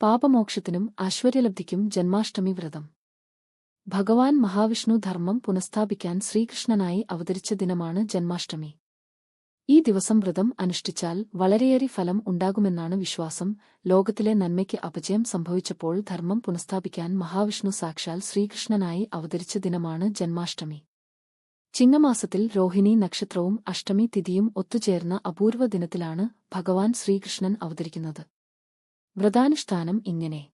പാപമോക്ഷത്തിനും ഐശ്വര്യലബ്ധിക്കും ജന്മാഷ്ടമി വ്രതം. ഭഗവാൻ മഹാവിഷ്ണു ധർമ്മം പുനഃസ്ഥാപിക്കാൻ ശ്രീകൃഷ്ണനായി അവതരിച്ച ദിനമാണ് ജന്മാഷ്ടമി. ഈ ദിവസം വ്രതം അനുഷ്ഠിച്ചാൽ വളരെയേറെ ഫലം ഉണ്ടാകുമെന്നാണ് വിശ്വാസം. ലോകത്തിലെ നന്മയ്ക്ക് അപജയം സംഭവിച്ചപ്പോൾ ധർമ്മം പുനഃസ്ഥാപിക്കാൻ മഹാവിഷ്ണു സാക്ഷാൽ ശ്രീകൃഷ്ണനായി അവതരിച്ച ദിനമാണ് ജന്മാഷ്ടമി. ചിങ്ങമാസത്തിൽ രോഹിണി നക്ഷത്രവും അഷ്ടമി തിഥിയും ഒത്തുചേർന്ന അപൂർവ ദിനത്തിലാണ് ഭഗവാൻ ശ്രീകൃഷ്ണൻ അവതരിക്കുന്നത്. വ്രതാനുഷ്ഠാനം ഇങ്ങനെ.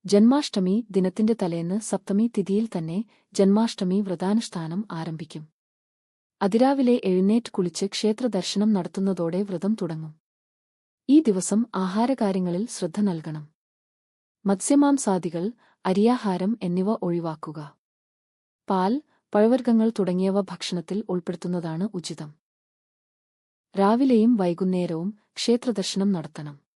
ജന്മാഷ്ടമി ദിനത്തിന്റെ തലേന്ന് സപ്തമി തിഥിയിൽ തന്നെ ജന്മാഷ്ടമി വ്രതാനുഷ്ഠാനം ആരംഭിക്കും. അതിരാവിലെ എഴുന്നേറ്റ് കുളിച്ച് ക്ഷേത്രദർശനം നടത്തുന്നതോടെ വ്രതം തുടങ്ങും. ഈ ദിവസം ആഹാരകാര്യങ്ങളിൽ ശ്രദ്ധ നൽകണം. മത്സ്യമാംസാദികൾ, അരിയാഹാരം എന്നിവ ഒഴിവാക്കുക. പാൽ, പഴവർഗ്ഗങ്ങൾ തുടങ്ങിയവ ഭക്ഷണത്തിൽ ഉൾപ്പെടുത്തുന്നതാണ് ഉചിതം. രാവിലെയും വൈകുന്നേരവും ക്ഷേത്രദർശനം നടത്തണം.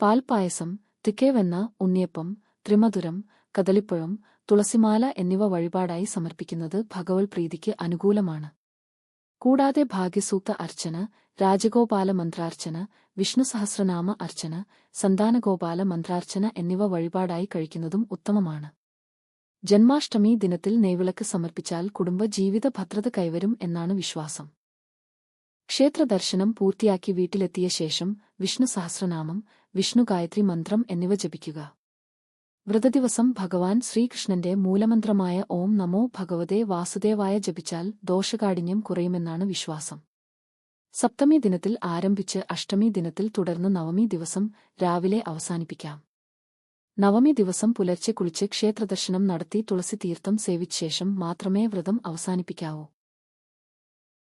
പാൽപ്പായസം, തിക്കേവെണ്ണ, ഉണ്ണിയപ്പം, ത്രിമധുരം, കദളിപ്പഴം, തുളസിമാല എന്നിവ വഴിപാടായി സമർപ്പിക്കുന്നത് ഭഗവത് പ്രീതിക്ക് അനുകൂലമാണ്. കൂടാതെ ഭാഗ്യസൂക്ത അർച്ചന, രാജഗോപാല മന്ത്രാർച്ചന, വിഷ്ണുസഹസ്രനാമ അർച്ചന, സന്താനഗോപാല മന്ത്രാർച്ചന എന്നിവ വഴിപാടായി കഴിക്കുന്നതും ഉത്തമമാണ്. ജന്മാഷ്ടമി ദിനത്തിൽ നെയ്വിളക്ക് സമർപ്പിച്ചാൽ കുടുംബ ജീവിത ഭദ്രത കൈവരും എന്നാണ് വിശ്വാസം. ക്ഷേത്രദർശനം പൂർത്തിയാക്കി വീട്ടിലെത്തിയ ശേഷം വിഷ്ണു സഹസ്രനാമം, വിഷ്ണു ഗായത്രി മന്ത്രം എന്നിവ ജപിക്കുക. വ്രതദിവസം ഭഗവാൻ ശ്രീകൃഷ്ണന്റെ മൂലമന്ത്രമായ ഓം നമോ ഭഗവതേ വാസുദേവായ ജപിച്ചാൽ ദോഷകാഠിന്യം കുറയുമെന്നാണ് വിശ്വാസം. സപ്തമി ദിനത്തിൽ ആരംഭിച്ച് അഷ്ടമി ദിനത്തിൽ തുടർന്ന് നവമി ദിവസം രാവിലെ അവസാനിപ്പിക്കാം. നവമി ദിവസം പുലർച്ചെ കുളിച്ച് ക്ഷേത്രദർശനം നടത്തി തുളസി തീർത്ഥം സേവിച്ച ശേഷം മാത്രമേ വ്രതം അവസാനിപ്പിക്കാവൂ.